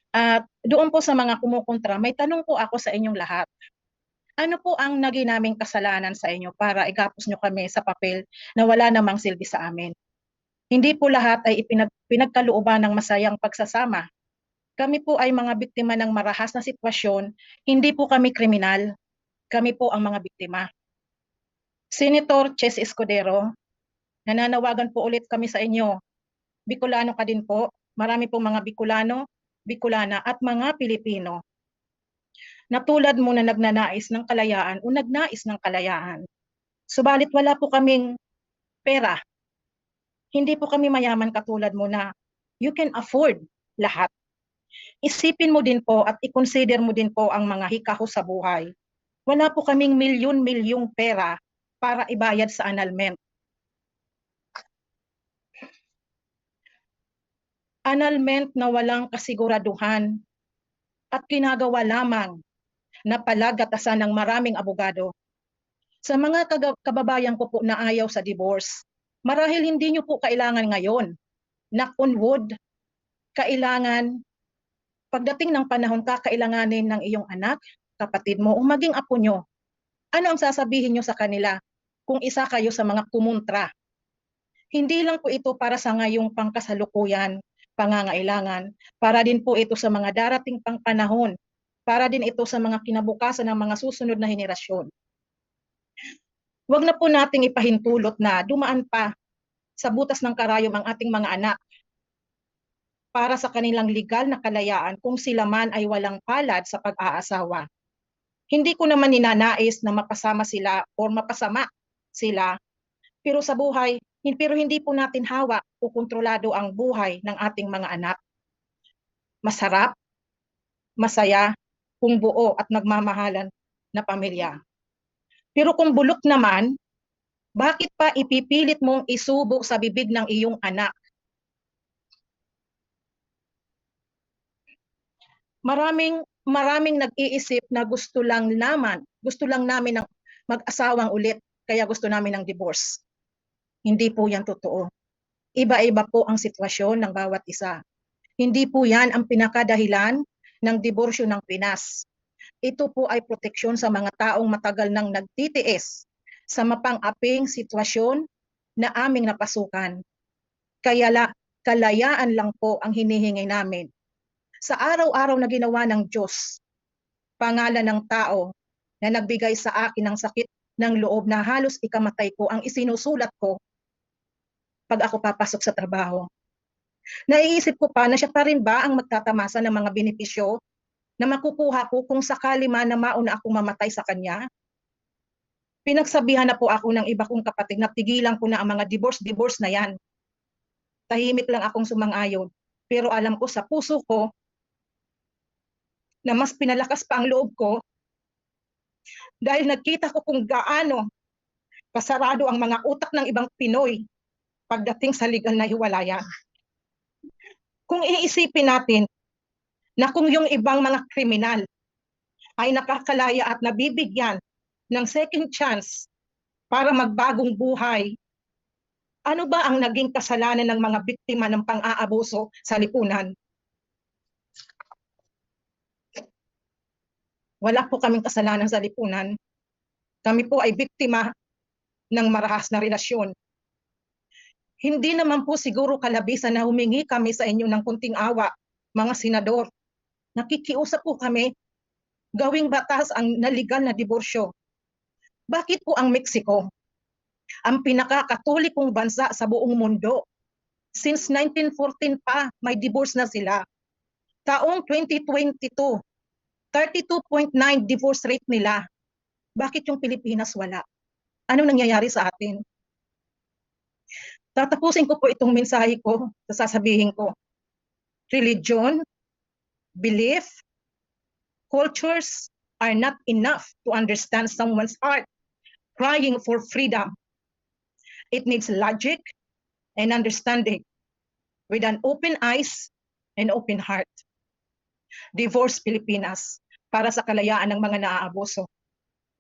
At doon po sa mga kumukontra, may tanong po ako sa inyong lahat. Ano po ang naging naming kasalanan sa inyo para igapos nyo kami sa papel na wala namang silbi sa amin? Hindi po lahat ay pinagkalooban ng masayang pagsasama. Kami po ay mga biktima ng marahas na sitwasyon, hindi po kami kriminal. Kami po ang mga biktima. Senator Chess Escudero, nananawagan po ulit kami sa inyo. Bicolano ka din po. Marami pong mga Bicolano, Bicolana at mga Pilipino na tulad mo na nagnanais ng kalayaan o nagnais ng kalayaan. Subalit wala po kaming pera. Hindi po kami mayaman katulad mo na you can afford lahat. Isipin mo din po at i-consider mo din po ang mga hikaho sa buhay. Wala po kaming milyon-milyong pera para ibayad sa annulment. Annulment na walang kasiguraduhan at ginagawa lamang na palagatasan ng maraming abogado. Sa mga kababayan ko po na ayaw sa divorce, marahil hindi nyo po kailangan ngayon. Knock on wood, kailangan pagdating ng panahon kakailanganin ng iyong anak, kapatid mo, o maging apo nyo. Ano ang sasabihin nyo sa kanila kung isa kayo sa mga kumontra? Hindi lang po ito para sa ngayong pangkasalukuyan, pangangailangan, para din po ito sa mga darating pang panahon, para din ito sa mga kinabukasan ng mga susunod na henerasyon. Huwag na po nating ipahintulot na dumaan pa sa butas ng karayom ang ating mga anak para sa kanilang legal na kalayaan kung sila man ay walang palad sa pag-aasawa. Hindi ko naman ninanais na mapasama sila o mapasama sila, pero sa buhay, pero hindi po natin hawak o kontrolado ang buhay ng ating mga anak. Masarap, masaya, kung buo at nagmamahalan na pamilya. Pero kung bulok naman, bakit pa ipipilit mong isubo sa bibig ng iyong anak? Maraming nag-iisip na gusto lang namin ng mag-asawang ulit, kaya gusto namin ng divorce. Hindi po yan totoo. Iba-iba po ang sitwasyon ng bawat isa. Hindi po yan ang pinakadahilan ng diborsyo ng Pinas. Ito po ay proteksyon sa mga taong matagal nang nagtitiis sa mapang-aping sitwasyon na aming napasukan. Kaya kalayaan lang po ang hinihingi namin. Sa araw-araw na ginawa ng Diyos, pangalan ng tao na nagbigay sa akin ng sakit ng loob na halos ikamatay ko ang isinusulat ko pag ako papasok sa trabaho. Naiisip ko pa na siya pa rin ba ang magtatamasa ng mga benepisyo na makukuha ko kung sakali man na mauna akong mamatay sa kanya? Pinagsabihan na po ako ng iba kong kapatid na tigilan ko na ang mga divorce na yan. Tahimik lang akong sumang-ayon. Pero alam ko sa puso ko na mas pinalakas pa ang loob ko dahil nakita ko kung gaano kasarado ang mga utak ng ibang Pinoy pagdating sa legal na hiwalayan. Kung iisipin natin na kung yung ibang mga kriminal ay nakakalaya at nabibigyan ng second chance para magbagong buhay, ano ba ang naging kasalanan ng mga biktima ng pang-aabuso sa lipunan? Wala po kaming kasalanan sa lipunan. Kami po ay biktima ng marahas na relasyon. Hindi naman po siguro kalabisan na humingi kami sa inyo ng kunting awa, mga senador. Nakikiusap po kami, gawing batas ang naligal na diborsyo. Bakit po ang Mexico, ang pinakakatolikong bansa sa buong mundo, since 1914 pa may divorce na sila? Taong 2022, 32.9 divorce rate nila. Bakit yung Pilipinas wala? Anong nangyayari sa atin? Tatapusin ko po itong mensahe ko sa sasabihin ko. Religion, belief, cultures are not enough to understand someone's heart crying for freedom. It needs logic and understanding with an open eyes and open heart. Divorce Pilipinas para sa kalayaan ng mga naaabuso.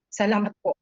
Salamat po.